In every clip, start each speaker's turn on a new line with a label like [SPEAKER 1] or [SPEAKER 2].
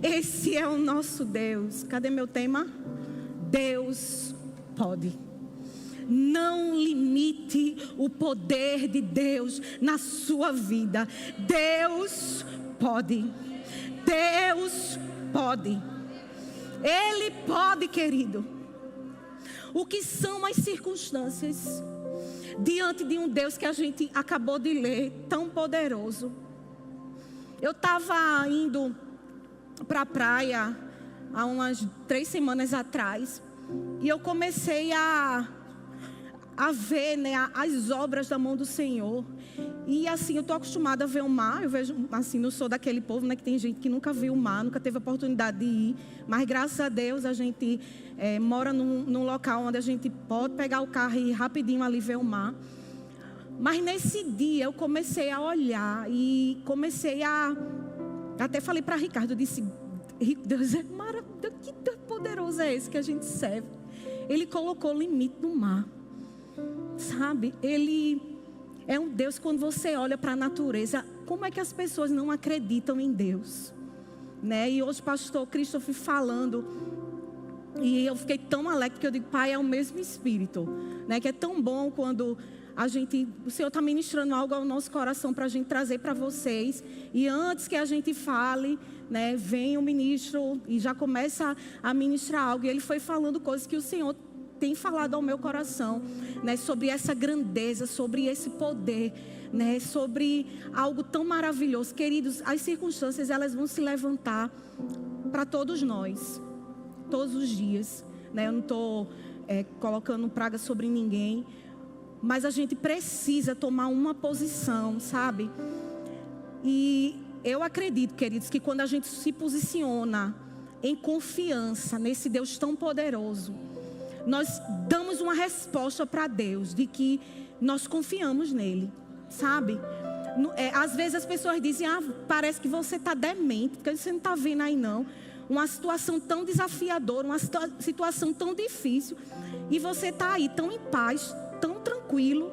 [SPEAKER 1] Esse é o nosso Deus. Cadê meu tema? Deus pode. Não limite o poder de Deus na sua vida. Deus pode. Deus pode. Ele pode, querido. O que são as circunstâncias diante de um Deus que a gente acabou de ler, tão poderoso? Eu estava indo para a praia há umas 3 semanas atrás e eu comecei a ver, né, as obras da mão do Senhor. E assim, eu estou acostumada a ver o mar. Eu vejo, assim, não sou daquele povo, né, que tem gente que nunca viu o mar, nunca teve a oportunidade de ir. Mas graças a Deus a gente mora num local onde a gente pode pegar o carro e ir rapidinho ali ver o mar. Mas nesse dia eu comecei a olhar e comecei a... Até falei para Ricardo, eu disse: Deus é maravilhoso, que Deus poderoso é esse que a gente serve. Ele colocou limite no mar, sabe? Ele é um Deus. Quando você olha para a natureza, como é que as pessoas não acreditam em Deus, né? E hoje o pastor Christopher falando, e eu fiquei tão alegre, porque eu digo: Pai, é o mesmo Espírito, né? Que é tão bom quando o Senhor está ministrando algo ao nosso coração para a gente trazer para vocês. E antes que a gente fale, né, vem o ministro e já começa a ministrar algo. E ele foi falando coisas que o Senhor tem falado ao meu coração, né, sobre essa grandeza, sobre esse poder, né, sobre algo tão maravilhoso. Queridos, as circunstâncias, elas vão se levantar para todos nós, todos os dias, né? Eu não estou colocando praga sobre ninguém, mas a gente precisa tomar uma posição, sabe? E eu acredito, queridos, que quando a gente se posiciona em confiança nesse Deus tão poderoso, nós damos uma resposta para Deus de que nós confiamos nele, sabe? Às vezes as pessoas dizem: parece que você está demente, porque você não está vendo aí não. Uma situação tão desafiadora, uma situação tão difícil, e você está aí tão em paz, tão tranquilo.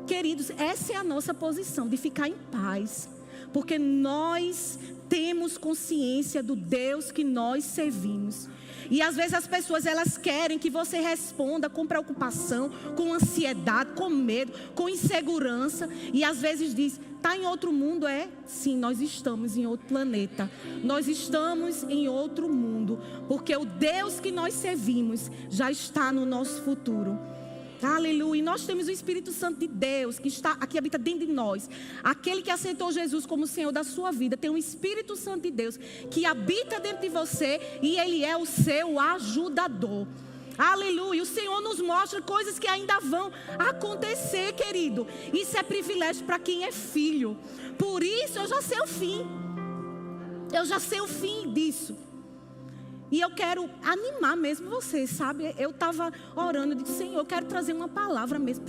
[SPEAKER 1] Queridos, essa é a nossa posição, de ficar em paz, porque nós temos consciência do Deus que nós servimos. E às vezes as pessoas, elas querem que você responda com preocupação, com ansiedade, com medo, com insegurança. E às vezes diz: está em outro mundo? Sim, nós estamos em outro planeta. Nós estamos em outro mundo, porque o Deus que nós servimos já está no nosso futuro. Aleluia. E nós temos o Espírito Santo de Deus que está aqui, habita dentro de nós. Aquele que aceitou Jesus como Senhor da sua vida tem um Espírito Santo de Deus que habita dentro de você, e Ele é o seu ajudador. Aleluia. O Senhor nos mostra coisas que ainda vão acontecer, querido. Isso é privilégio para quem é filho. Por isso eu já sei o fim. Eu já sei o fim disso. E eu quero animar mesmo você, sabe? Eu estava orando, eu disse: Senhor, eu quero trazer uma palavra mesmo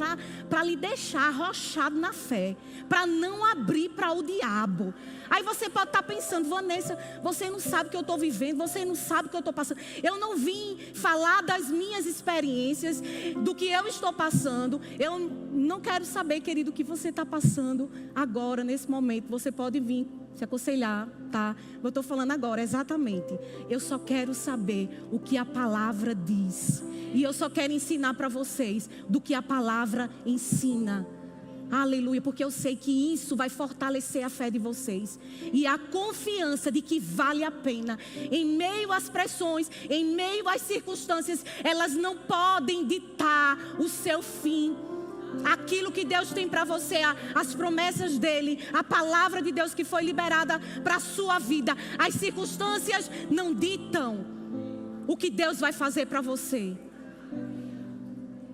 [SPEAKER 1] para lhe deixar arrochado na fé, para não abrir para o diabo. Aí você pode estar pensando: Vanessa, você não sabe o que eu estou vivendo, você não sabe o que eu estou passando. Eu não vim falar das minhas experiências, do que eu estou passando. Eu não quero saber, querido, o que você está passando agora, nesse momento. Você pode vir se aconselhar, tá? Eu estou falando agora, exatamente. Eu só quero saber o que a palavra diz. E eu só quero ensinar para vocês do que a palavra ensina. Aleluia, porque eu sei que isso vai fortalecer a fé de vocês. E a confiança de que vale a pena. Em meio às pressões, em meio às circunstâncias, elas não podem ditar o seu fim. Aquilo que Deus tem para você, as promessas dele, a palavra de Deus que foi liberada para a sua vida. As circunstâncias não ditam o que Deus vai fazer para você.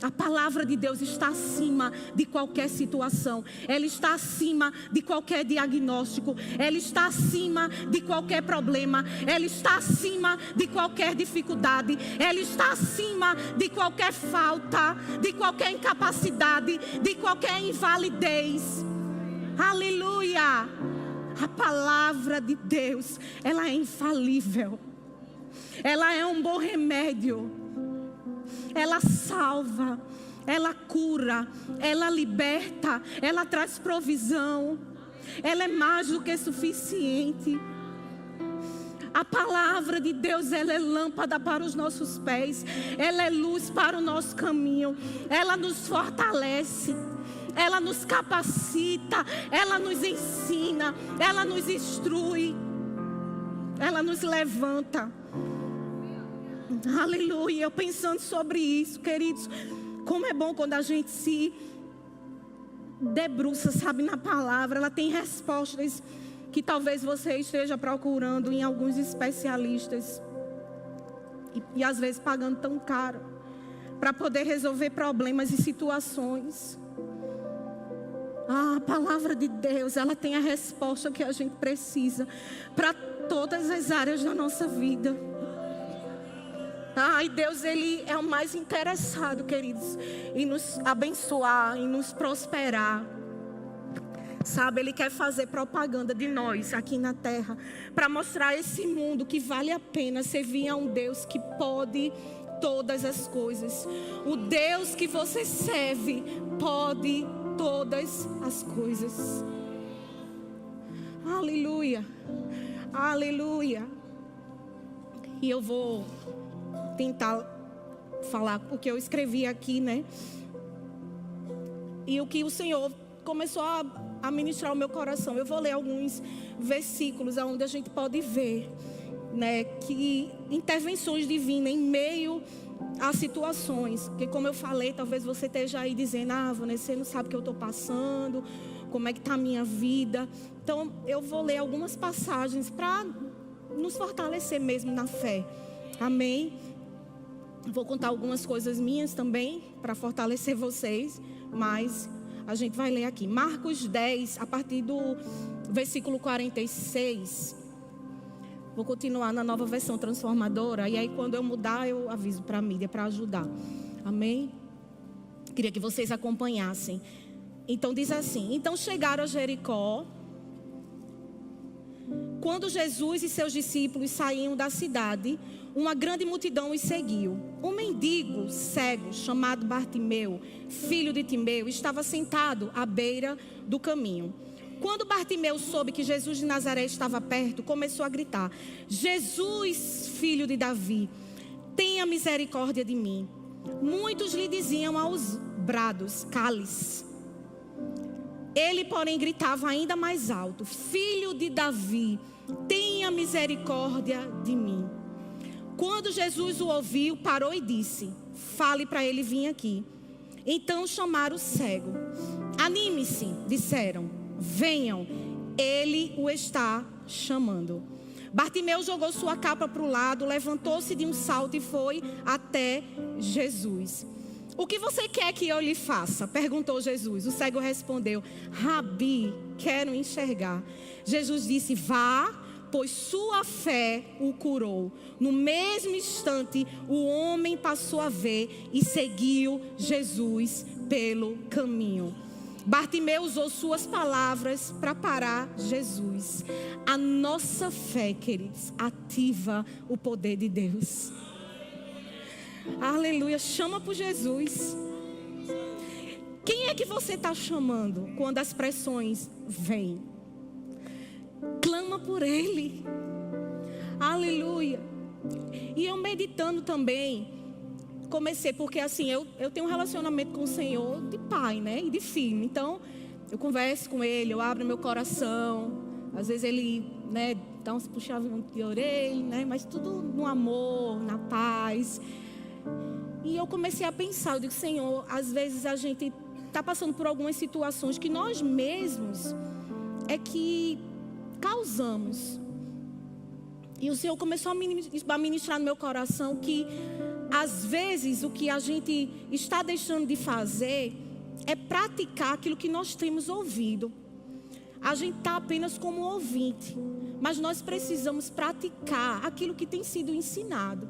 [SPEAKER 1] A palavra de Deus está acima de qualquer situação. Ela está acima de qualquer diagnóstico. Ela está acima de qualquer problema. Ela está acima de qualquer dificuldade. Ela está acima de qualquer falta, de qualquer incapacidade, de qualquer invalidez. Aleluia! A palavra de Deus, ela é infalível. Ela é um bom remédio. Ela salva, ela cura, ela liberta, ela traz provisão. Ela é mais do que suficiente. A palavra de Deus, ela é lâmpada para os nossos pés. Ela é luz para o nosso caminho. Ela nos fortalece. Ela nos capacita. Ela nos ensina. Ela nos instrui. Ela nos levanta. Aleluia. Eu pensando sobre isso, queridos. Como é bom quando a gente se debruça, sabe, na palavra. Ela tem respostas que talvez você esteja procurando em alguns especialistas. E às vezes pagando tão caro para poder resolver problemas e situações. A palavra de Deus, ela tem a resposta que a gente precisa para todas as áreas da nossa vida. E Deus, Ele é o mais interessado, queridos, em nos abençoar, em nos prosperar. Sabe, Ele quer fazer propaganda de nós aqui na terra, para mostrar a esse mundo que vale a pena servir a um Deus que pode todas as coisas. O Deus que você serve pode todas as coisas. Aleluia, aleluia. E eu vou tentar falar o que eu escrevi aqui, né? E o que o Senhor começou a ministrar o meu coração. Eu vou ler alguns versículos onde a gente pode ver, né, que intervenções divinas em meio a situações. Que, como eu falei, talvez você esteja aí dizendo: Vanessa, você não sabe o que eu estou passando, como é que está a minha vida. Então, eu vou ler algumas passagens para nos fortalecer mesmo na fé. Amém? Vou contar algumas coisas minhas também, para fortalecer vocês, mas a gente vai ler aqui. Marcos 10, a partir do versículo 46. Vou continuar na Nova Versão Transformadora. E aí, quando eu mudar, eu aviso para a mídia, para ajudar. Amém? Queria que vocês acompanhassem. Então, diz assim: então chegaram a Jericó. Quando Jesus e seus discípulos saíam da cidade, uma grande multidão os seguiu. Um mendigo cego, chamado Bartimeu, filho de Timeu, estava sentado à beira do caminho. Quando Bartimeu soube que Jesus de Nazaré estava perto, começou a gritar: Jesus, filho de Davi, tenha misericórdia de mim. Muitos lhe diziam aos brados: cale-se. Ele, porém, gritava ainda mais alto: filho de Davi, tenha misericórdia de mim. Quando Jesus o ouviu, parou e disse: fale para ele vir aqui. Então chamaram o cego. Anime-se, disseram, venham, ele o está chamando. Bartimeu jogou sua capa para o lado, levantou-se de um salto e foi até Jesus. O que você quer que eu lhe faça? Perguntou Jesus. O cego respondeu: Rabi, quero enxergar. Jesus disse: vá, pois sua fé o curou. No mesmo instante, o homem passou a ver e seguiu Jesus pelo caminho. Bartimeu usou suas palavras para parar Jesus. A nossa fé, queridos, ativa o poder de Deus. Aleluia, chama por Jesus. Quem é que você está chamando quando as pressões vêm? Clama por Ele. Aleluia. E eu meditando também, comecei, porque assim, eu tenho um relacionamento com o Senhor de pai, né, e de filho. Então, eu converso com Ele, eu abro meu coração. Às vezes Ele, né, dá uns puxavam de orelha, né, mas tudo no amor, na paz. E eu comecei a pensar, eu digo: Senhor, às vezes a gente está passando por algumas situações que nós mesmos é que causamos. E o Senhor começou a ministrar no meu coração que às vezes o que a gente está deixando de fazer é praticar aquilo que nós temos ouvido. A gente está apenas como ouvinte, mas nós precisamos praticar aquilo que tem sido ensinado.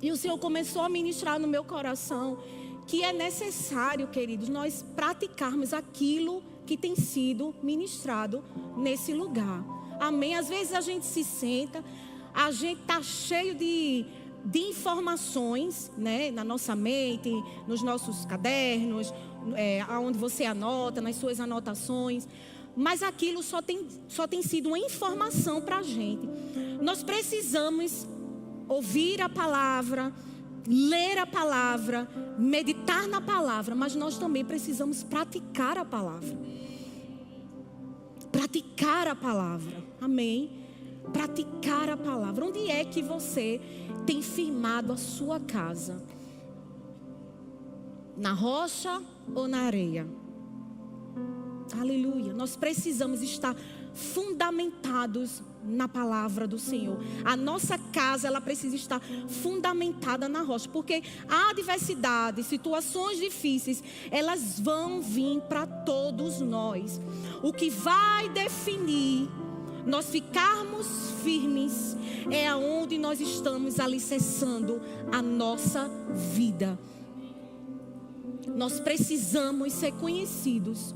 [SPEAKER 1] E o Senhor começou a ministrar no meu coração que é necessário, queridos, nós praticarmos aquilo que tem sido ministrado nesse lugar. Amém? Às vezes a gente se senta, a gente está cheio de informações, né, na nossa mente, nos nossos cadernos, aonde você anota, nas suas anotações. mas aquilo só tem sido uma informação para a gente. Nós precisamos ouvir a palavra, ler a palavra, meditar na palavra, mas nós também precisamos praticar a palavra. Praticar a palavra, amém? Praticar a palavra. Onde é que você tem firmado a sua casa? Na rocha ou na areia? Aleluia. Nós precisamos estar fundamentados na palavra do Senhor. A nossa casa, ela precisa estar fundamentada na rocha, porque a adversidade, situações difíceis, elas vão vir para todos nós. O que vai definir nós ficarmos firmes é aonde nós estamos alicerçando a nossa vida. Nós precisamos ser conhecidos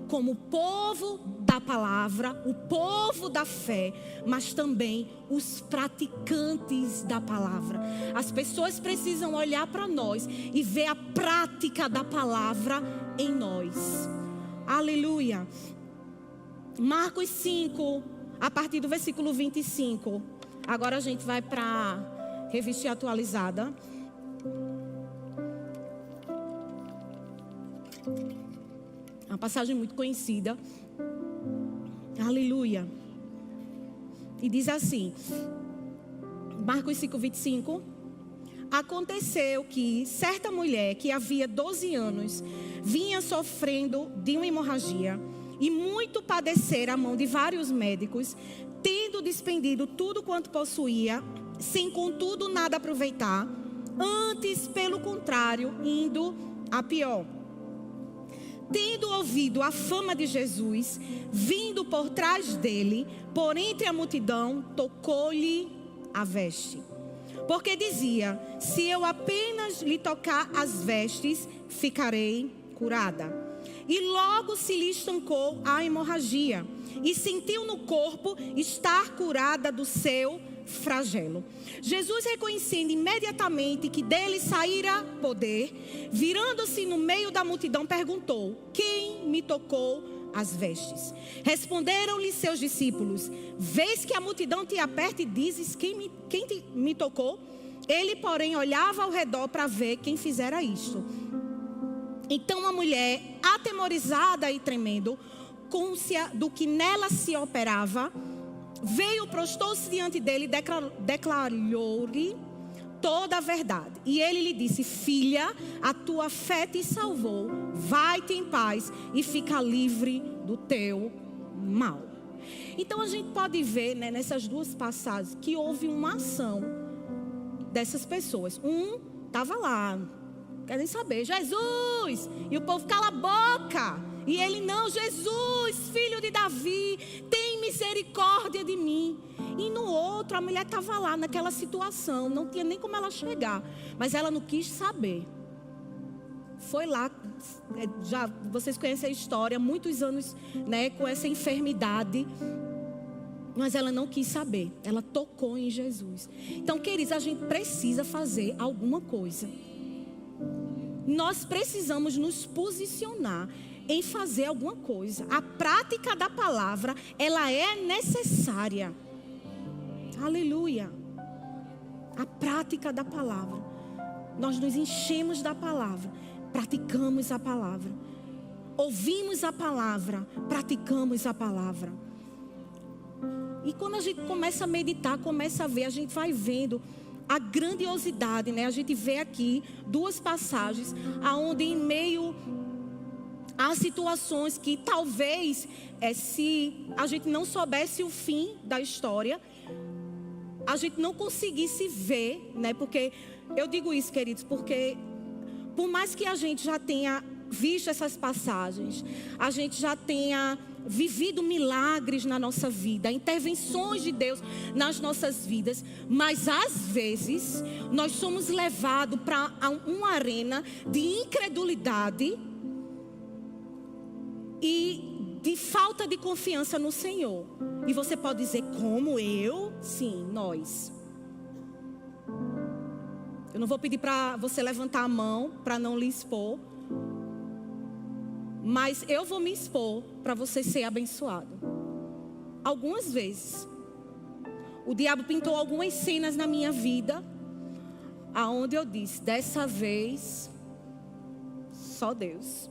[SPEAKER 1] como o povo da palavra, o povo da fé, mas também os praticantes da palavra. As pessoas precisam olhar para nós e ver a prática da palavra em nós. Aleluia. Marcos 5, a partir do versículo 25. Agora a gente vai para a revista atualizada. Uma passagem muito conhecida. Aleluia. E diz assim, Marcos 5, 25. Aconteceu que certa mulher que havia 12 anos vinha sofrendo de uma hemorragia e muito padecera a mão de vários médicos, tendo despendido tudo quanto possuía, sem contudo nada aproveitar, antes pelo contrário, indo a pior. Tendo ouvido a fama de Jesus, vindo por trás dele, por entre a multidão, tocou-lhe a veste. Porque dizia, se eu apenas lhe tocar as vestes, ficarei curada. E logo se lhe estancou a hemorragia, e sentiu no corpo estar curada do seu flagelo. Jesus, reconhecendo imediatamente que dele saíra poder, virando-se no meio da multidão, perguntou, quem me tocou as vestes? Responderam-lhe seus discípulos, vês que a multidão te aperta e dizes, quem me tocou? Ele, porém, olhava ao redor para ver quem fizera isto. Então a mulher, atemorizada e tremendo, côncia do que nela se operava, veio, prostou-se diante dele e declarou-lhe toda a verdade. E ele lhe disse, filha, a tua fé te salvou, vai-te em paz e fica livre do teu mal. Então a gente pode ver, né, nessas duas passagens que houve uma ação dessas pessoas. Um estava lá, querem saber, Jesus, e o povo cala a boca. E ele, não, Jesus, filho de Davi, tem misericórdia de mim. E no outro, a mulher estava lá naquela situação, não tinha nem como ela chegar, mas ela não quis saber. Foi lá, já vocês conhecem a história, muitos anos, né, com essa enfermidade, mas ela não quis saber, ela tocou em Jesus. Então, queridos, a gente precisa fazer alguma coisa. Nós precisamos nos posicionar em fazer alguma coisa. A prática da palavra, ela é necessária. Aleluia. A prática da palavra. Nós nos enchemos da palavra, praticamos a palavra. Ouvimos a palavra, praticamos a palavra. E quando a gente começa a meditar, começa a ver, a gente vai vendo a grandiosidade, né? A gente vê aqui duas passagens aonde em meio há situações que talvez, se a gente não soubesse o fim da história, a gente não conseguisse ver, né? Porque eu digo isso, queridos, porque por mais que a gente já tenha visto essas passagens, a gente já tenha vivido milagres na nossa vida, intervenções de Deus nas nossas vidas, mas às vezes nós somos levados para uma arena de incredulidade e de falta de confiança no Senhor. E você pode dizer, como eu? Sim, nós. Eu não vou pedir para você levantar a mão para não lhe expor. Mas eu vou me expor para você ser abençoado. Algumas vezes, o diabo pintou algumas cenas na minha vida, aonde eu disse, dessa vez, só Deus.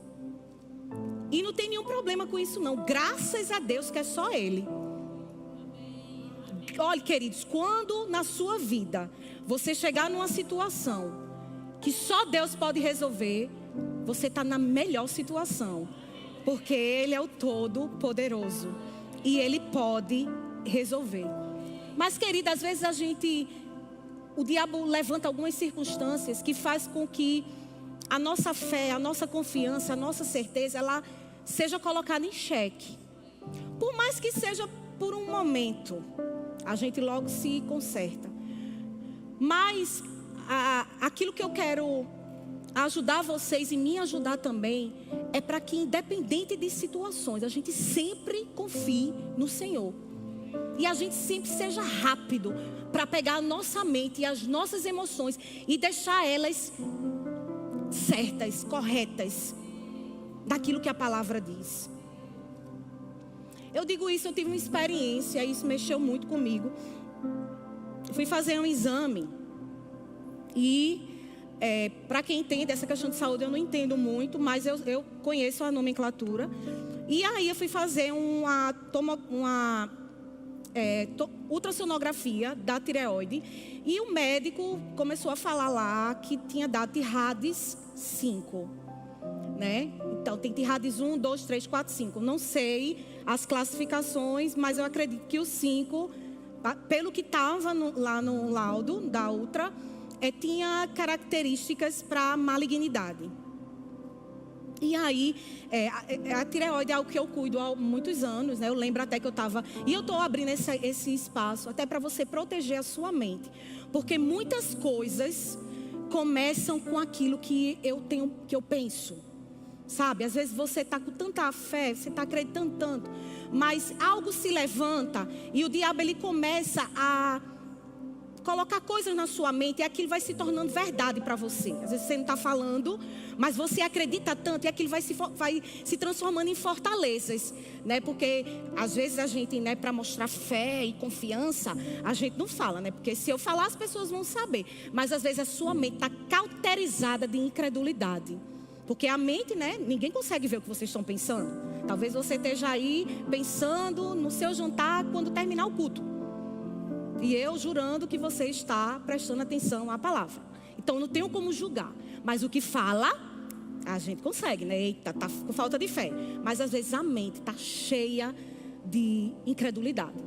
[SPEAKER 1] E não tem nenhum problema com isso não, graças a Deus que é só Ele. Olha, queridos, quando na sua vida você chegar numa situação que só Deus pode resolver, você está na melhor situação, porque Ele é o Todo-Poderoso e Ele pode resolver. Mas, querida, às vezes o diabo levanta algumas circunstâncias que faz com que a nossa fé, a nossa confiança, a nossa certeza, ela seja colocada em xeque. Por mais que seja por um momento, a gente logo se conserta. Mas aquilo que eu quero ajudar vocês e me ajudar também é para que, independente de situações, a gente sempre confie no Senhor. E a gente sempre seja rápido para pegar a nossa mente e as nossas emoções e deixar elas certas, corretas, daquilo que a palavra diz. Eu digo isso, eu tive uma experiência, isso mexeu muito comigo. Eu fui fazer um exame e para quem entende essa questão de saúde, eu não entendo muito, mas eu conheço a nomenclatura. E aí eu fui fazer uma ultrassonografia da tireoide e o médico começou a falar lá que tinha dado TIRADS 5, né? Então tem TIRADS 1, 2, 3, 4, 5. Não sei as classificações, mas eu acredito que o 5, pelo que estava lá no laudo da ultra, tinha características para malignidade. E aí, a tireoide é algo que eu cuido há muitos anos, né? Eu lembro até que eu estava... E eu estou abrindo esse espaço até para você proteger a sua mente. Porque muitas coisas começam com aquilo que eu penso. Sabe? Às vezes você está com tanta fé, você está acreditando tanto. Mas algo se levanta e o diabo ele começa a colocar coisas na sua mente e aquilo vai se tornando verdade para você. Às vezes você não está falando, mas você acredita tanto e aquilo vai se transformando em fortalezas, né? Porque às vezes a gente, né, para mostrar fé e confiança, a gente não fala, né? Porque se eu falar as pessoas vão saber. Mas às vezes a sua mente está cauterizada de incredulidade. Porque a mente, né? Ninguém consegue ver o que vocês estão pensando. Talvez você esteja aí pensando no seu jantar quando terminar o culto. E eu jurando que você está prestando atenção à palavra. Então não tenho como julgar. Mas o que fala, a gente consegue, né? Eita, tá com falta de fé. Mas às vezes a mente está cheia de incredulidade.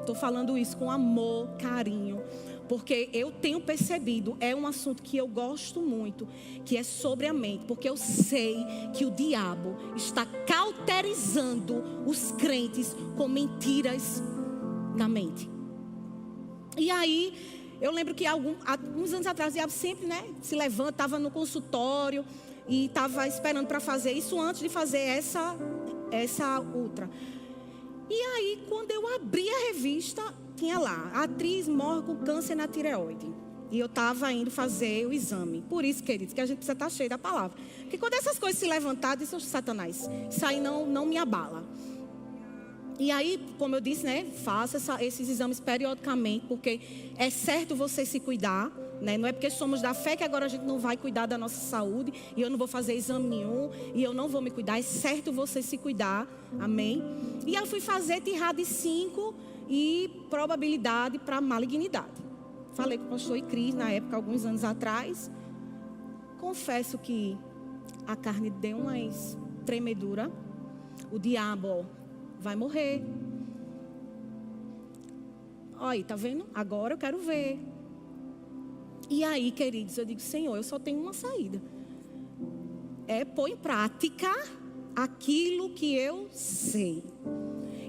[SPEAKER 1] Estou falando isso com amor, carinho. Porque eu tenho percebido, é um assunto que eu gosto muito, que é sobre a mente. Porque eu sei que o diabo está cauterizando os crentes com mentiras na mente. E aí, eu lembro que alguns anos atrás, o diabo sempre, né, se levanta, estava no consultório e estava esperando para fazer isso antes de fazer essa ultra. E aí, quando eu abri a revista, tinha lá, a atriz morre com câncer na tireoide. E eu estava indo fazer o exame. Por isso, queridos, que a gente precisa estar cheio da palavra. Porque quando essas coisas se levantarem, disse, Satanás, isso aí não me abala. E aí, como eu disse, né, faça esses exames periodicamente, porque é certo você se cuidar, né? Não é porque somos da fé que agora a gente não vai cuidar da nossa saúde, e eu não vou fazer exame nenhum, e eu não vou me cuidar. É certo você se cuidar, amém? E eu fui fazer TIRADS 5 e probabilidade para malignidade. Falei com o pastor Cris na época, alguns anos atrás. Confesso que a carne deu umas tremedura. O diabo, vai morrer. Olha, tá vendo? Agora eu quero ver. E aí, queridos, eu digo, Senhor, eu só tenho uma saída. É pôr em prática aquilo que eu sei.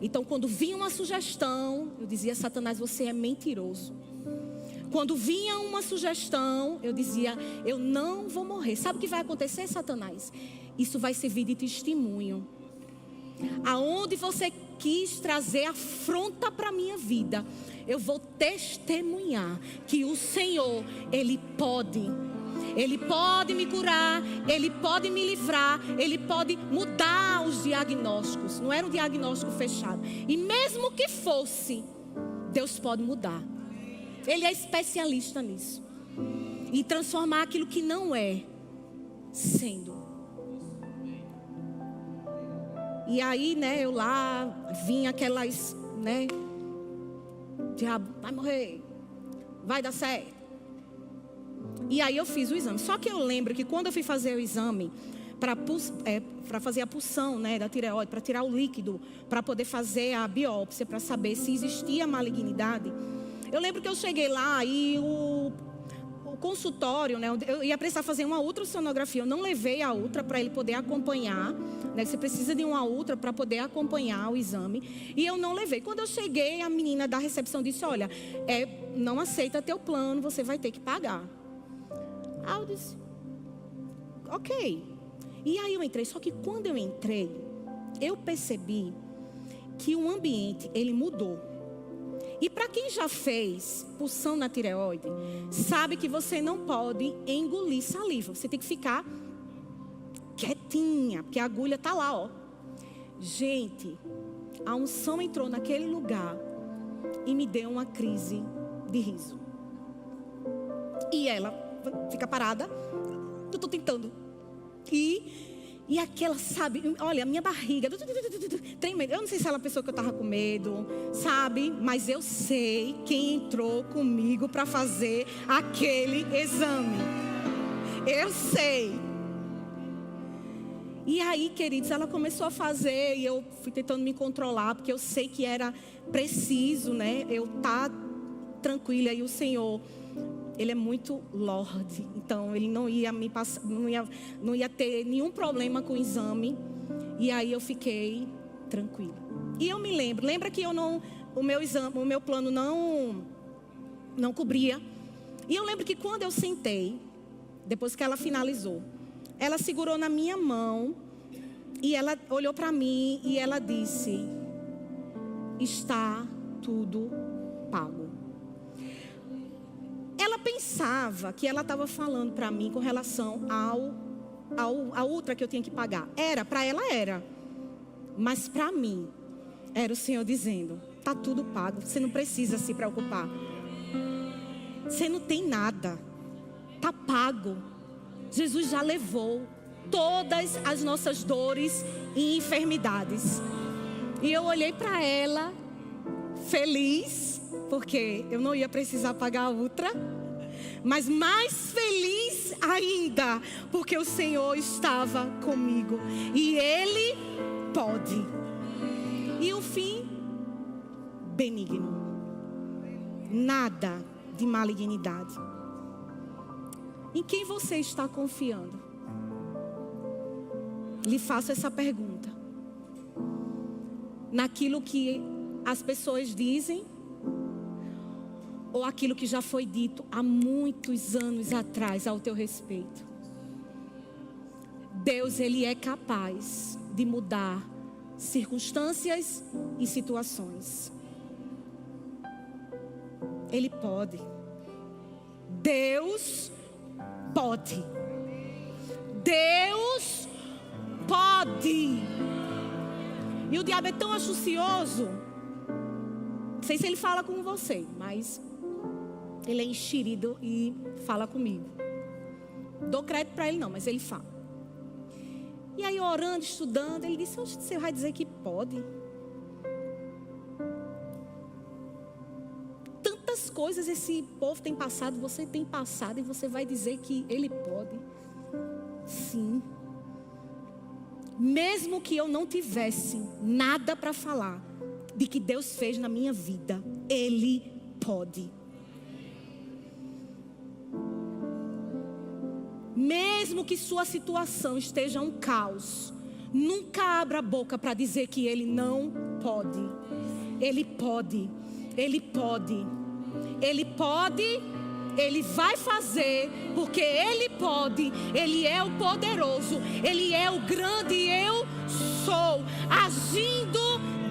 [SPEAKER 1] Então, quando vinha uma sugestão, eu dizia, Satanás, você é mentiroso. Quando vinha uma sugestão, eu dizia, eu não vou morrer. Sabe o que vai acontecer, Satanás? Isso vai servir de testemunho. Aonde você quis trazer afronta para a minha vida, eu vou testemunhar que o Senhor, Ele pode. Ele pode me curar, Ele pode me livrar, Ele pode mudar os diagnósticos. Não era um diagnóstico fechado. E mesmo que fosse, Deus pode mudar. Ele é especialista nisso. E transformar aquilo que não é, sendo. E aí, né, eu lá, vinha aquelas, né, diabo, vai morrer, vai dar certo. E aí eu fiz o exame. Só que eu lembro que quando eu fui fazer o exame, para fazer a punção, né, da tireoide, para tirar o líquido, para poder fazer a biópsia, para saber se existia malignidade, eu lembro que eu cheguei lá e o consultório, né, eu ia precisar fazer uma ultrassonografia. Eu não levei a ultra para ele poder acompanhar, né, você precisa de uma ultra para poder acompanhar o exame. E eu não levei. Quando eu cheguei, a menina da recepção disse: olha, não aceita teu plano, você vai ter que pagar. Aí eu disse: ok. E aí eu entrei. Só que quando eu entrei, eu percebi que o ambiente, ele mudou. E para quem já fez punção na tireoide, sabe que você não pode engolir saliva. Você tem que ficar quietinha, porque a agulha está lá, ó. Gente, a unção entrou naquele lugar e me deu uma crise de riso. E ela fica parada. Eu estou tentando. E aquela, sabe, olha, a minha barriga tremendo. Eu não sei se ela pensou que eu estava com medo, sabe? Mas eu sei quem entrou comigo para fazer aquele exame. Eu sei. E aí, queridos, ela começou a fazer e eu fui tentando me controlar, porque eu sei que era preciso, né? Eu estar tranquila. E o Senhor, Ele é muito Lorde, então Ele não ia me passar, não ia ter nenhum problema com o exame. E aí eu fiquei tranquila. E eu me lembra que o meu plano não cobria. E eu lembro que quando eu sentei, depois que ela finalizou, ela segurou na minha mão e ela olhou para mim e ela disse: está tudo pago. Ela pensava que ela estava falando para mim com relação à outra que eu tinha que pagar. Para ela era. Mas para mim, era o Senhor dizendo: está tudo pago, você não precisa se preocupar. Você não tem nada, está pago. Jesus já levou todas as nossas dores e enfermidades. E eu olhei para ela, feliz, porque eu não ia precisar pagar a outra, mas mais feliz ainda, porque o Senhor estava comigo e Ele pode. E o fim, benigno, nada de malignidade. Em quem você está confiando? Lhe faço essa pergunta. Naquilo que as pessoas dizem, ou aquilo que já foi dito há muitos anos atrás ao teu respeito? Deus, Ele é capaz de mudar circunstâncias e situações. Ele pode. Deus pode. Deus pode. E o diabo é tão astucioso. Não sei se ele fala com você, mas ele é enxerido e fala comigo. Dou crédito para ele não, mas ele fala. E aí orando, estudando, ele disse: você vai dizer que pode? Tantas coisas esse povo tem passado, você tem passado, e você vai dizer que ele pode? Sim. Mesmo que eu não tivesse nada para falar de que Deus fez na minha vida, Ele pode. Mesmo que sua situação esteja um caos, nunca abra a boca para dizer que Ele não pode. Ele pode. Ele pode. Ele pode. Ele vai fazer, porque Ele pode. Ele é o poderoso. Ele é o grande eu sou. Agindo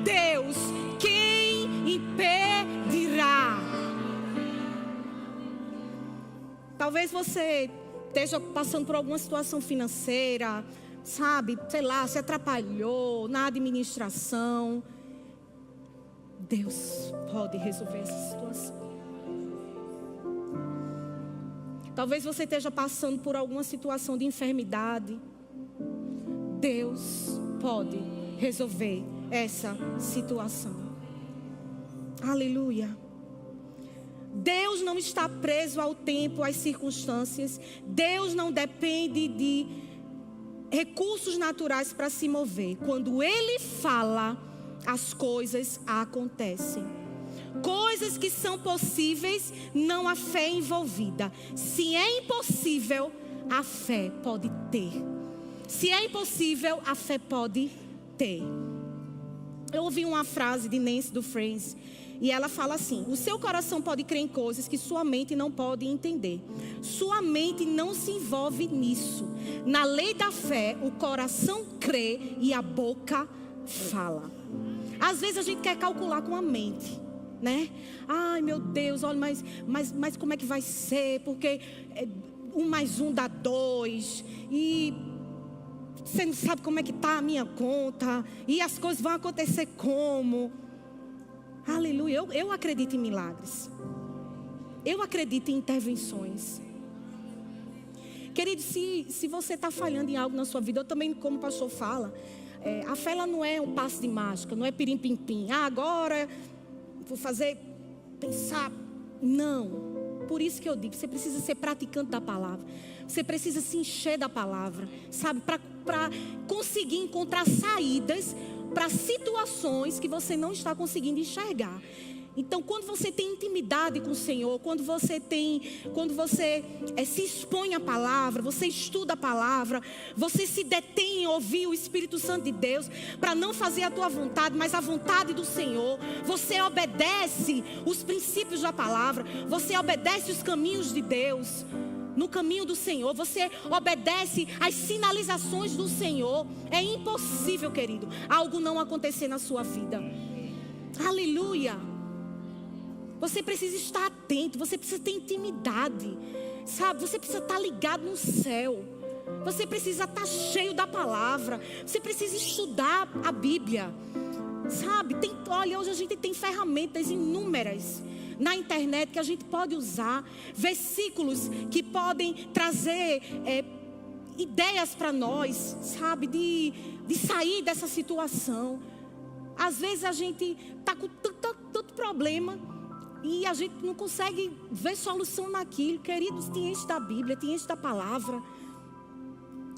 [SPEAKER 1] Deus, quem impedirá? Talvez você esteja passando por alguma situação financeira, sabe, sei lá, se atrapalhou na administração, Deus pode resolver essa situação. Talvez você esteja passando por alguma situação de enfermidade. Deus pode resolver essa situação. Aleluia. Deus não está preso ao tempo, às circunstâncias. Deus não depende de recursos naturais para se mover. Quando Ele fala, as coisas acontecem. Coisas que são possíveis, não há fé envolvida. Se é impossível, a fé pode ter. Se é impossível, a fé pode ter. Eu ouvi uma frase de Nancy do Friends, e ela fala assim: o seu coração pode crer em coisas que sua mente não pode entender. Sua mente não se envolve nisso. Na lei da fé, o coração crê e a boca fala. Às vezes a gente quer calcular com a mente, né? Ai, meu Deus, olha, mas como é que vai ser? Porque 1 mais 1 dá 2. E você não sabe como é que está a minha conta. E as coisas vão acontecer como? Aleluia. Eu acredito em milagres. Eu acredito em intervenções. Querido, se você está falhando em algo na sua vida, eu também, como o pastor fala, a fé ela não é um passe de mágica, não é pirim-pim-pim. Agora vou pensar. Não. Por isso que eu digo, você precisa ser praticante da palavra. Você precisa se encher da palavra, sabe? Para conseguir encontrar saídas para situações que você não está conseguindo enxergar. Então, quando você tem intimidade com o Senhor, quando você se expõe à palavra, você estuda a palavra, você se detém em ouvir o Espírito Santo de Deus, para não fazer a tua vontade, mas a vontade do Senhor. Você obedece os princípios da palavra, você obedece os caminhos de Deus. No caminho do Senhor, você obedece às sinalizações do Senhor. É impossível, querido, algo não acontecer na sua vida. Aleluia. Você precisa estar atento, você precisa ter intimidade, sabe? Você precisa estar ligado no céu. Você precisa estar cheio da palavra. Você precisa estudar a Bíblia, sabe? Olha, hoje a gente tem ferramentas inúmeras na internet que a gente pode usar, versículos que podem trazer ideias para nós, sabe, de sair dessa situação. Às vezes a gente está com tanto problema e a gente não consegue ver solução naquilo. Queridos, te enche da Bíblia, te enche da palavra.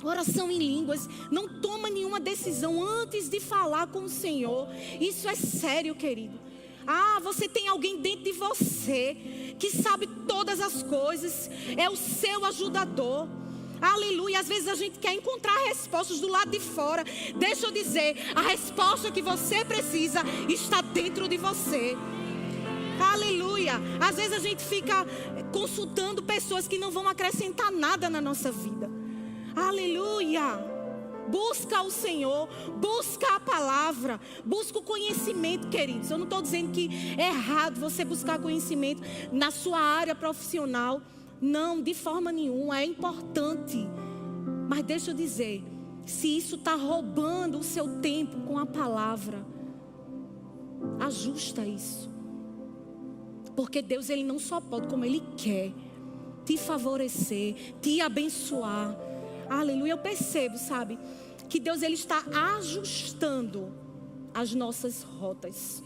[SPEAKER 1] Oração em línguas. Não toma nenhuma decisão antes de falar com o Senhor. Isso é sério, querido. Você tem alguém dentro de você que sabe todas as coisas. É o seu ajudador. Aleluia. Às vezes a gente quer encontrar respostas do lado de fora. Deixa eu dizer, a resposta que você precisa está dentro de você. Aleluia. Às vezes a gente fica consultando pessoas que não vão acrescentar nada na nossa vida. Aleluia. Busca o Senhor, busca a palavra, busca o conhecimento, queridos. Eu não estou dizendo que é errado você buscar conhecimento na sua área profissional. Não, de forma nenhuma, é importante. Mas deixa eu dizer, se isso está roubando o seu tempo com a palavra, ajusta isso. Porque Deus, Ele não só pode, como Ele quer te favorecer, te abençoar. Aleluia. Eu percebo, sabe, que Deus, Ele está ajustando as nossas rotas.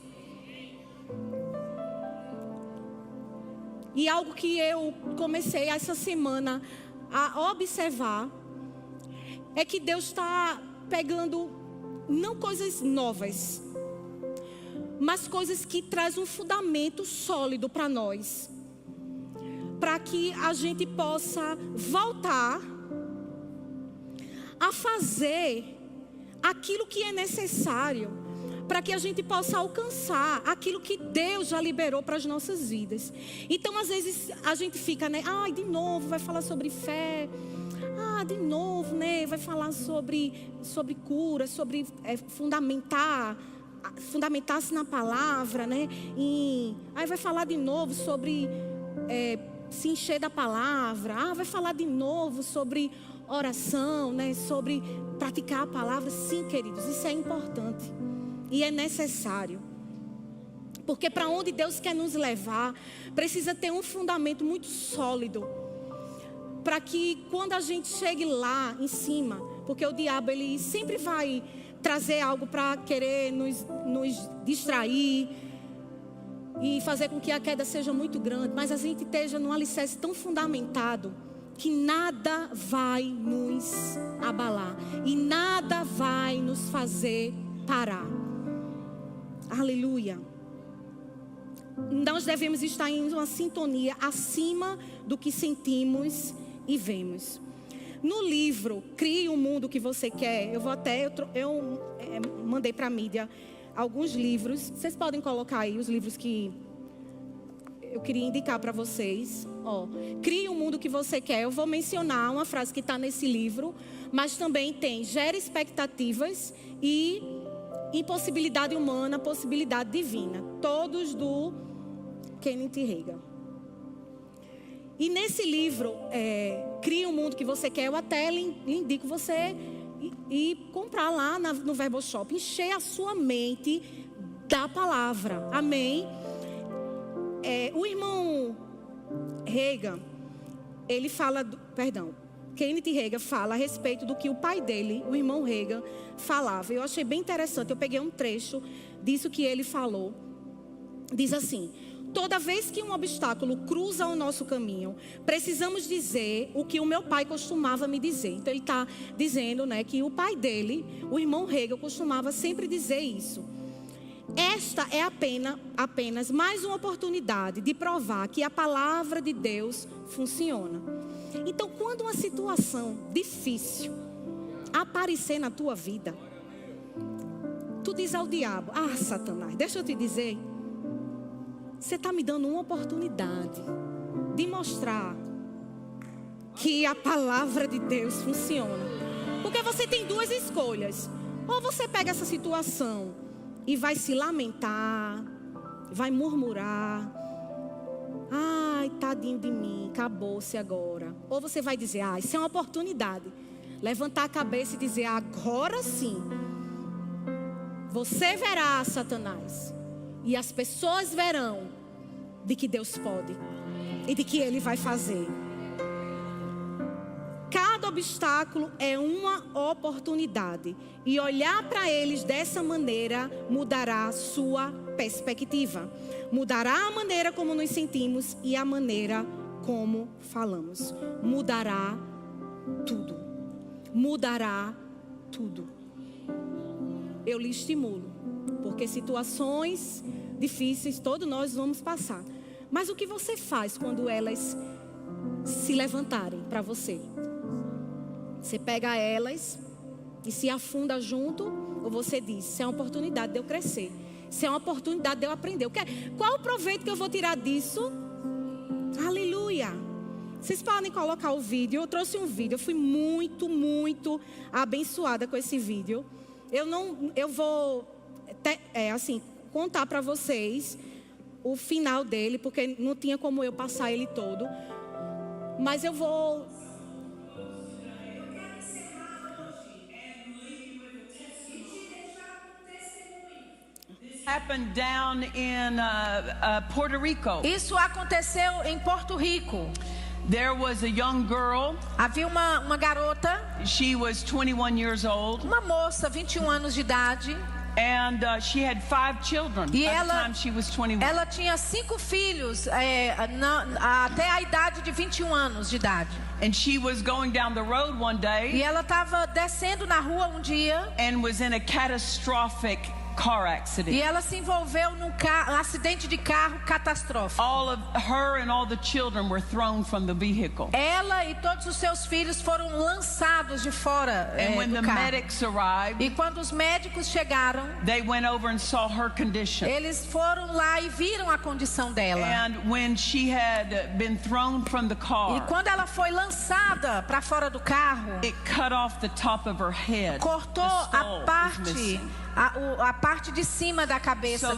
[SPEAKER 1] E algo que eu comecei essa semana a observar é que Deus está pegando não coisas novas, mas coisas que trazem um fundamento sólido para nós, para que a gente possa voltar a fazer aquilo que é necessário, para que a gente possa alcançar aquilo que Deus já liberou para as nossas vidas. Então, às vezes, a gente fica, né? De novo vai falar sobre fé. De novo, né? Vai falar sobre cura, sobre fundamentar-se na palavra, né? Aí vai falar de novo sobre se encher da palavra. Vai falar de novo sobre oração, né? Sobre praticar a palavra. Sim, queridos, isso é importante e é necessário. Porque para onde Deus quer nos levar, precisa ter um fundamento muito sólido. Para que quando a gente chegue lá em cima, porque o diabo ele sempre vai trazer algo para querer nos distrair e fazer com que a queda seja muito grande, mas a gente esteja num alicerce tão fundamentado que nada vai nos abalar e nada vai nos fazer parar. Aleluia. Nós devemos estar em uma sintonia acima do que sentimos e vemos. No livro Crie o Mundo que Você Quer, eu mandei para a mídia alguns livros. Vocês podem colocar aí os livros que eu queria indicar para vocês. Crie o Mundo que Você Quer. Eu vou mencionar uma frase que está nesse livro, mas também tem Gere Expectativas e Impossibilidade Humana, Possibilidade Divina. Todos do Kenneth Hagin. E nesse livro, Crie o Mundo que Você Quer, eu até lhe indico você ir comprar lá no Verbo Shop. Encher a sua mente da palavra. Amém? O irmão Hagin, ele fala... Kenneth Hagin fala a respeito do que o pai dele, o irmão Hagin, falava. Eu achei bem interessante. Eu peguei um trecho disso que ele falou. Diz assim: toda vez que um obstáculo cruza o nosso caminho, precisamos dizer o que o meu pai costumava me dizer. Então ele está dizendo, né, que o pai dele, o irmão Hagin, costumava sempre dizer isso. Esta é apenas mais uma oportunidade de provar que a palavra de Deus funciona. Então, quando uma situação difícil aparecer na tua vida, tu diz ao diabo: Satanás, deixa eu te dizer, você está me dando uma oportunidade de mostrar que a palavra de Deus funciona. Porque você tem duas escolhas. Ou você pega essa situação e vai se lamentar, vai murmurar: ai, tadinho de mim, acabou-se agora. Ou você vai dizer: isso é uma oportunidade. Levantar a cabeça e dizer: agora sim, você verá, Satanás. E as pessoas verão de que Deus pode e de que Ele vai fazer. Cada obstáculo é uma oportunidade. E olhar para eles dessa maneira mudará a sua perspectiva. Mudará a maneira como nos sentimos e a maneira como falamos. Mudará tudo. Mudará tudo. Eu lhe estimulo. Porque situações difíceis todos nós vamos passar. Mas o que você faz quando elas se levantarem para você? Você pega elas e se afunda junto, ou você diz: isso é uma oportunidade de eu crescer, isso é uma oportunidade de eu aprender. Qual o proveito que eu vou tirar disso? Aleluia. Vocês podem colocar o vídeo. Eu trouxe um vídeo, eu fui muito, muito abençoada com esse vídeo. Eu vou contar para vocês o final dele, porque não tinha como eu passar ele todo. Mas eu vou...
[SPEAKER 2] Happened down in Puerto Rico.
[SPEAKER 3] Isso aconteceu em Porto Rico.
[SPEAKER 2] There was a young girl.
[SPEAKER 3] Havia uma garota.
[SPEAKER 2] She was 21 years old.
[SPEAKER 3] Uma moça, 21 anos de idade.
[SPEAKER 2] And she had 5 children by the time she was 21.
[SPEAKER 3] Ela tinha 5 filhos até a idade de 21 anos de idade.
[SPEAKER 2] And she was going down the road one day.
[SPEAKER 3] E ela estava descendo na rua um dia.
[SPEAKER 2] And was in a catastrophic car accident.
[SPEAKER 3] E ela se envolveu num acidente de carro catastrófico.
[SPEAKER 2] All of her and all the children were thrown from the vehicle.
[SPEAKER 3] Ela e todos os seus filhos foram lançados de fora
[SPEAKER 2] and when the medics arrived,
[SPEAKER 3] e quando os médicos chegaram,
[SPEAKER 2] they went over and saw her condition.
[SPEAKER 3] Eles foram lá e viram a condição dela.
[SPEAKER 2] And when she had been thrown from the car,
[SPEAKER 3] e quando ela foi lançada para fora do carro,
[SPEAKER 2] it cut off the top of her head.
[SPEAKER 3] Cortou a parte de cima da cabeça.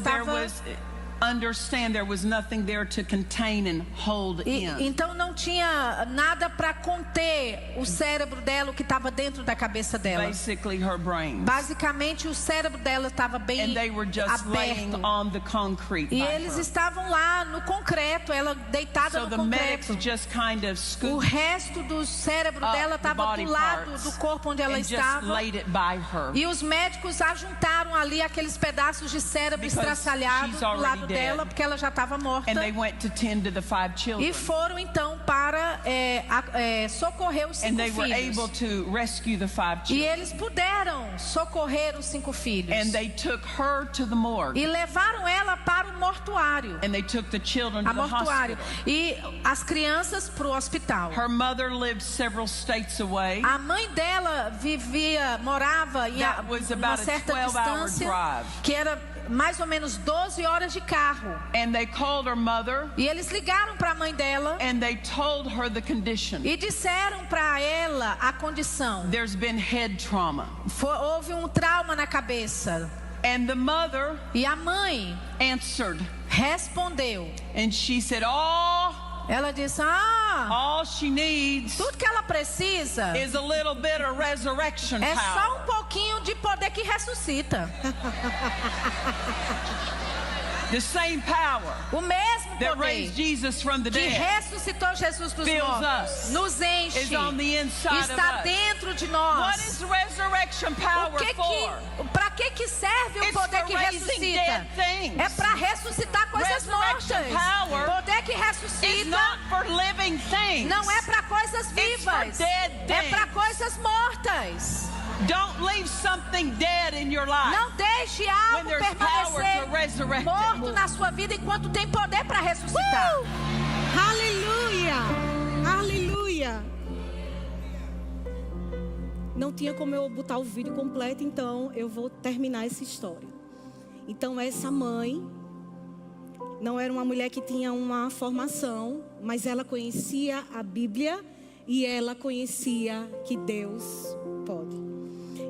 [SPEAKER 2] understand there was nothing there to contain and hold in.
[SPEAKER 3] Então não tinha nada para conter o cérebro dela, o que estava dentro da cabeça dela.
[SPEAKER 2] Basically her brain.
[SPEAKER 3] Basicamente o cérebro dela estava bem
[SPEAKER 2] And they were just laying
[SPEAKER 3] aberto.
[SPEAKER 2] on the concrete
[SPEAKER 3] E
[SPEAKER 2] by
[SPEAKER 3] eles
[SPEAKER 2] her.
[SPEAKER 3] estavam lá no concreto, ela deitada
[SPEAKER 2] So
[SPEAKER 3] no
[SPEAKER 2] the medics
[SPEAKER 3] concreto.
[SPEAKER 2] just kind of
[SPEAKER 3] O
[SPEAKER 2] scooped
[SPEAKER 3] resto do cérebro
[SPEAKER 2] up
[SPEAKER 3] dela
[SPEAKER 2] the
[SPEAKER 3] estava
[SPEAKER 2] body
[SPEAKER 3] do lado
[SPEAKER 2] parts
[SPEAKER 3] do corpo onde ela
[SPEAKER 2] and just
[SPEAKER 3] estava.
[SPEAKER 2] laid it by her.
[SPEAKER 3] E os médicos ajuntaram ali aqueles pedaços de cérebro
[SPEAKER 2] Because
[SPEAKER 3] estraçalhados
[SPEAKER 2] she's
[SPEAKER 3] do
[SPEAKER 2] already
[SPEAKER 3] lado
[SPEAKER 2] dead.
[SPEAKER 3] dela, porque ela já estava morta.
[SPEAKER 2] And they went to tend to the 5 children.
[SPEAKER 3] E foram então para socorrer os 5
[SPEAKER 2] And they were
[SPEAKER 3] filhos.
[SPEAKER 2] able to rescue the 5
[SPEAKER 3] E
[SPEAKER 2] children.
[SPEAKER 3] eles puderam socorrer os 5 filhos.
[SPEAKER 2] And they took her to the morgue.
[SPEAKER 3] E levaram ela para o mortuário.
[SPEAKER 2] And they took the children to
[SPEAKER 3] A
[SPEAKER 2] the
[SPEAKER 3] mortuário.
[SPEAKER 2] hospital.
[SPEAKER 3] E as crianças para o hospital.
[SPEAKER 2] Her mother lived several states away.
[SPEAKER 3] A mãe dela morava em
[SPEAKER 2] That was
[SPEAKER 3] uma
[SPEAKER 2] about a
[SPEAKER 3] certa
[SPEAKER 2] 12-hour
[SPEAKER 3] distância,
[SPEAKER 2] drive.
[SPEAKER 3] que era mais ou menos 12 horas de carro.
[SPEAKER 2] And they called her mother
[SPEAKER 3] E eles ligaram para a mãe dela
[SPEAKER 2] and they told her the condition.
[SPEAKER 3] e disseram para ela a condição.
[SPEAKER 2] There's been head trauma.
[SPEAKER 3] Houve um trauma na cabeça.
[SPEAKER 2] And the mother
[SPEAKER 3] E a mãe
[SPEAKER 2] answered.
[SPEAKER 3] respondeu.
[SPEAKER 2] And she said,
[SPEAKER 3] Ela disse:
[SPEAKER 2] all she needs
[SPEAKER 3] tudo que ela precisa
[SPEAKER 2] is a little bit of resurrection
[SPEAKER 3] é
[SPEAKER 2] power.
[SPEAKER 3] só um pouquinho de poder que ressuscita.
[SPEAKER 2] The same power
[SPEAKER 3] O mesmo
[SPEAKER 2] that
[SPEAKER 3] poder
[SPEAKER 2] raised Jesus from the
[SPEAKER 3] que
[SPEAKER 2] dead
[SPEAKER 3] ressuscitou Jesus dos
[SPEAKER 2] fills
[SPEAKER 3] mortos
[SPEAKER 2] us,
[SPEAKER 3] nos enche,
[SPEAKER 2] is on the inside of
[SPEAKER 3] está
[SPEAKER 2] us.
[SPEAKER 3] dentro de
[SPEAKER 2] What
[SPEAKER 3] nós.
[SPEAKER 2] is resurrection power for?
[SPEAKER 3] Para que serve o
[SPEAKER 2] It's
[SPEAKER 3] poder
[SPEAKER 2] for
[SPEAKER 3] que
[SPEAKER 2] raising
[SPEAKER 3] ressuscita?
[SPEAKER 2] dead things.
[SPEAKER 3] É para ressuscitar coisas
[SPEAKER 2] Resurrection
[SPEAKER 3] mortas.
[SPEAKER 2] power
[SPEAKER 3] Poder que
[SPEAKER 2] It's
[SPEAKER 3] ressuscita
[SPEAKER 2] not for living things.
[SPEAKER 3] não é para coisas
[SPEAKER 2] for
[SPEAKER 3] vivas,
[SPEAKER 2] dead
[SPEAKER 3] é para
[SPEAKER 2] things.
[SPEAKER 3] coisas mortas.
[SPEAKER 2] Don't leave something dead in your life.
[SPEAKER 3] Não deixe
[SPEAKER 2] When
[SPEAKER 3] algo
[SPEAKER 2] there's power
[SPEAKER 3] permanecer
[SPEAKER 2] to resurrect
[SPEAKER 3] morto
[SPEAKER 2] it.
[SPEAKER 3] na sua vida enquanto tem poder para ressuscitar.
[SPEAKER 1] Aleluia! Aleluia! Não tinha como eu botar o vídeo completo, então eu vou terminar essa história. Então essa mãe não era uma mulher que tinha uma formação, mas ela conhecia a Bíblia e ela conhecia que Deus pode.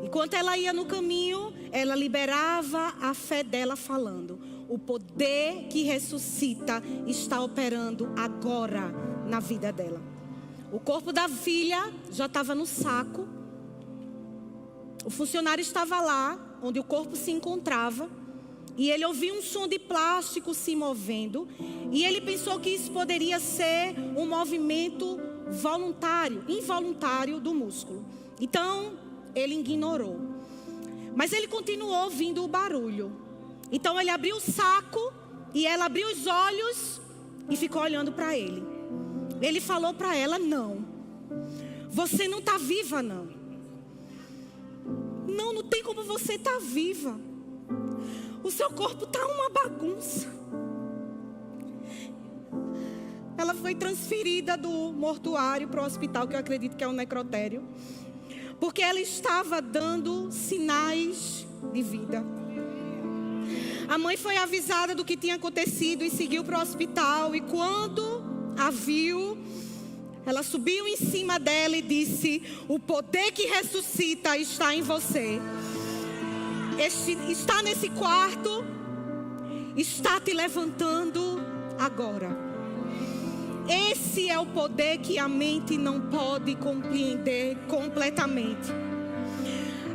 [SPEAKER 1] Enquanto ela ia no caminho, ela liberava a fé dela falando: o poder que ressuscita está operando agora na vida dela. O corpo da filha já estava no saco. O funcionário estava lá, onde o corpo se encontrava. E ele ouviu um som de plástico se movendo. E ele pensou que isso poderia ser um movimento involuntário do músculo. Então, ele ignorou. Mas ele continuou ouvindo o barulho. Então, ele abriu o saco e ela abriu os olhos e ficou olhando para ele. Ele falou para ela: não, você não está viva, não. Não tem como você estar viva. O seu corpo está uma bagunça. Ela foi transferida do mortuário para o hospital, que eu acredito que é um necrotério, porque ela estava dando sinais de vida. A mãe foi avisada do que tinha acontecido e seguiu para o hospital. E quando a viu, ela subiu em cima dela e disse: o poder que ressuscita está em você. Está nesse quarto, está te levantando agora. Esse é o poder que a mente não pode compreender completamente.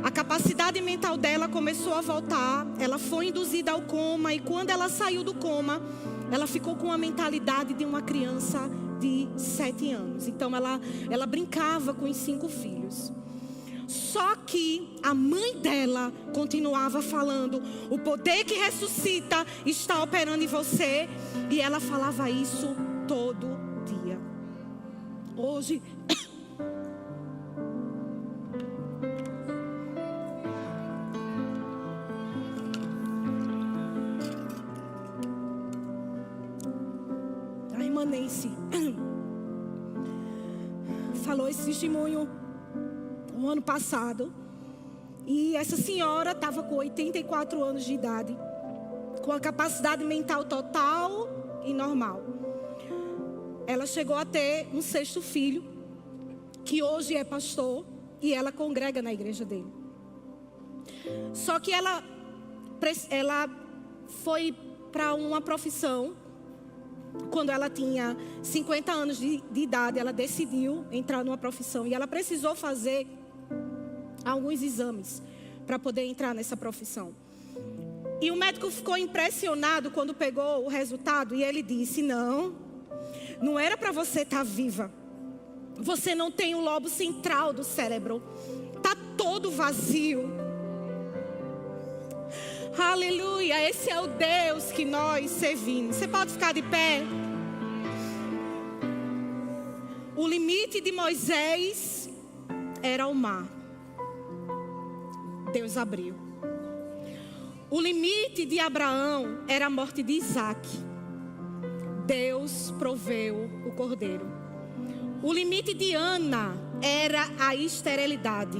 [SPEAKER 1] A capacidade mental dela começou a voltar. Ela foi induzida ao coma. E quando ela saiu do coma, ela ficou com a mentalidade de uma criança de 7 anos. Então ela brincava com os 5 filhos. Só que a mãe dela continuava falando: o poder que ressuscita está operando em você. E ela falava isso todo dia. Hoje a irmã Nancy falou esse testemunho no ano passado. E essa senhora estava com 84 anos de idade, com a capacidade mental total e normal. Ela chegou a ter um 6º filho, que hoje é pastor, e ela congrega na igreja dele. Só que ela foi para uma profissão. Quando ela tinha 50 anos de idade, ela decidiu entrar numa profissão. E ela precisou fazer alguns exames para poder entrar nessa profissão. E o médico ficou impressionado quando pegou o resultado. E ele disse, não era para você estar viva. Você não tem o lobo central do cérebro. Está todo vazio. Aleluia, esse é o Deus que nós servimos. Você pode ficar de pé? O limite de Moisés era o mar. Deus abriu. O limite de Abraão era a morte de Isaac. Deus proveu o cordeiro. O limite de Ana era a esterilidade.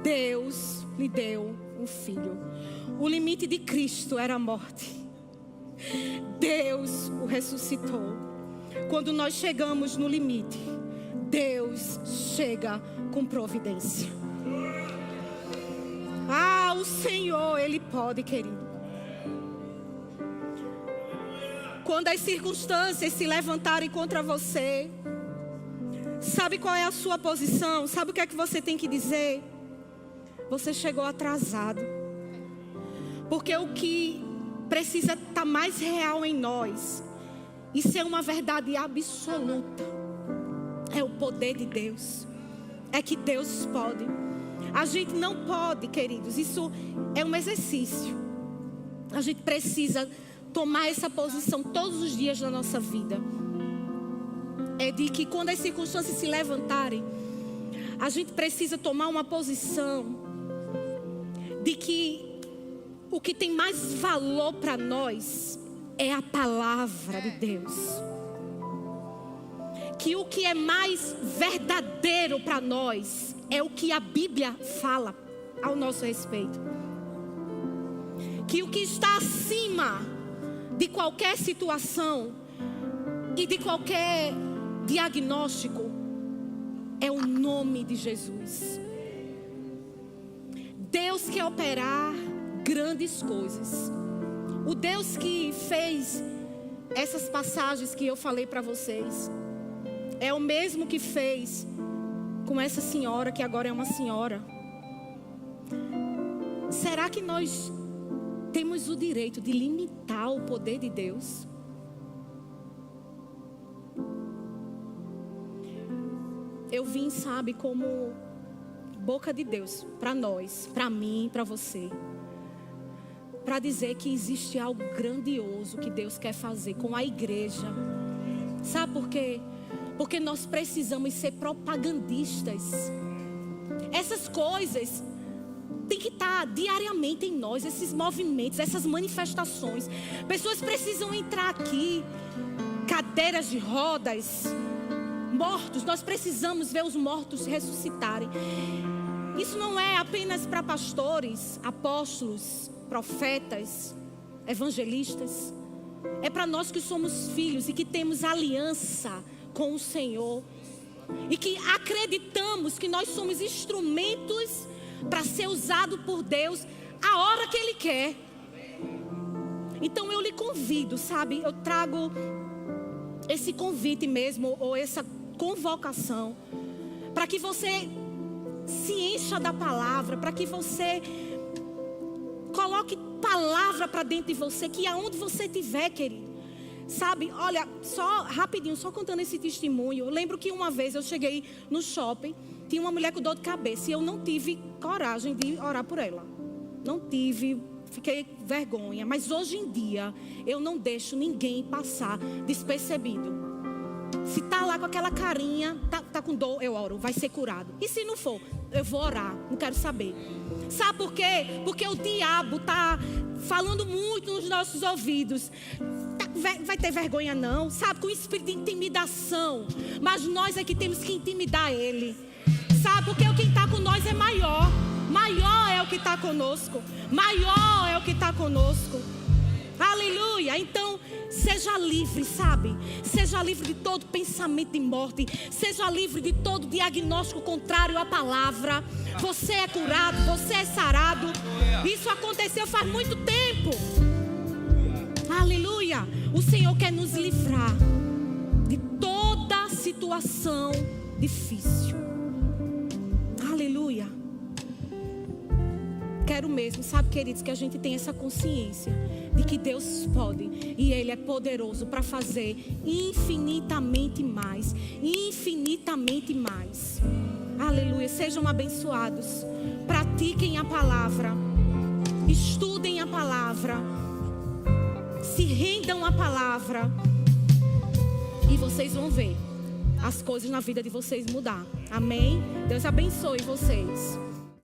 [SPEAKER 1] Deus lhe deu um filho. O limite de Cristo era a morte. Deus o ressuscitou. Quando nós chegamos no limite, Deus chega com providência. O Senhor, Ele pode, querido. Quando as circunstâncias se levantarem contra você, sabe qual é a sua posição? Sabe o que é que você tem que dizer? Você chegou atrasado. Porque o que precisa estar mais real em nós, isso é uma verdade absoluta, é o poder de Deus. É que Deus pode. A gente não pode, queridos, isso é um exercício. A gente precisa tomar essa posição todos os dias da nossa vida. É de que quando as circunstâncias se levantarem, a gente precisa tomar uma posição de que o que tem mais valor para nós é a palavra de Deus. Que o que é mais verdadeiro para nós é o que a Bíblia fala ao nosso respeito. Que o que está acima de qualquer situação e de qualquer diagnóstico é o nome de Jesus. Deus quer operar grandes coisas. O Deus que fez essas passagens que eu falei para vocês é o mesmo que fez com essa senhora, que agora é uma senhora. Será que nós temos o direito de limitar o poder de Deus? Eu vim, sabe, como boca de Deus para nós, para mim, para você, para dizer que existe algo grandioso que Deus quer fazer com a igreja. Sabe por quê? Porque nós precisamos ser propagandistas. Essas coisas têm que estar diariamente em nós, esses movimentos, essas manifestações. Pessoas precisam entrar aqui, cadeiras de rodas, mortos. Nós precisamos ver os mortos ressuscitarem. Isso não é apenas para pastores, apóstolos, profetas, evangelistas. É para nós que somos filhos e que temos aliança com o Senhor. E que acreditamos que nós somos instrumentos para ser usado por Deus a hora que Ele quer. Então eu lhe convido, sabe? Eu trago esse convite mesmo, ou essa convocação, para que você se encha da palavra, para que você coloque palavra para dentro de você, que aonde você estiver, querido. Sabe, olha, só rapidinho, só contando esse testemunho. Eu lembro que uma vez eu cheguei no shopping, tinha uma mulher com dor de cabeça e eu não tive coragem de orar por ela. Não tive, fiquei vergonha. Mas hoje em dia, eu não deixo ninguém passar despercebido. Se tá lá com aquela carinha, tá com dor, eu oro, vai ser curado. E se não for, eu vou orar, não quero saber. Sabe por quê? Porque o diabo tá falando muito nos nossos ouvidos. Vai ter vergonha não, sabe? Com espírito de intimidação. Mas nós é que temos que intimidar ele. Sabe? Porque o que está com nós é maior. Maior é o que está conosco. Maior é o que está conosco. Aleluia. Então, seja livre, sabe? Seja livre de todo pensamento de morte. Seja livre de todo diagnóstico contrário à palavra. Você é curado, você é sarado. Isso aconteceu faz muito tempo. Aleluia. O Senhor quer nos livrar de toda situação difícil. Aleluia. Quero mesmo, sabe, queridos, que a gente tenha essa consciência de que Deus pode e Ele é poderoso para fazer infinitamente mais. Infinitamente mais. Aleluia. Sejam abençoados. Pratiquem a palavra. Estudem a palavra. Se rendam à palavra. E vocês vão ver as coisas na vida de vocês mudar. Amém? Deus abençoe vocês.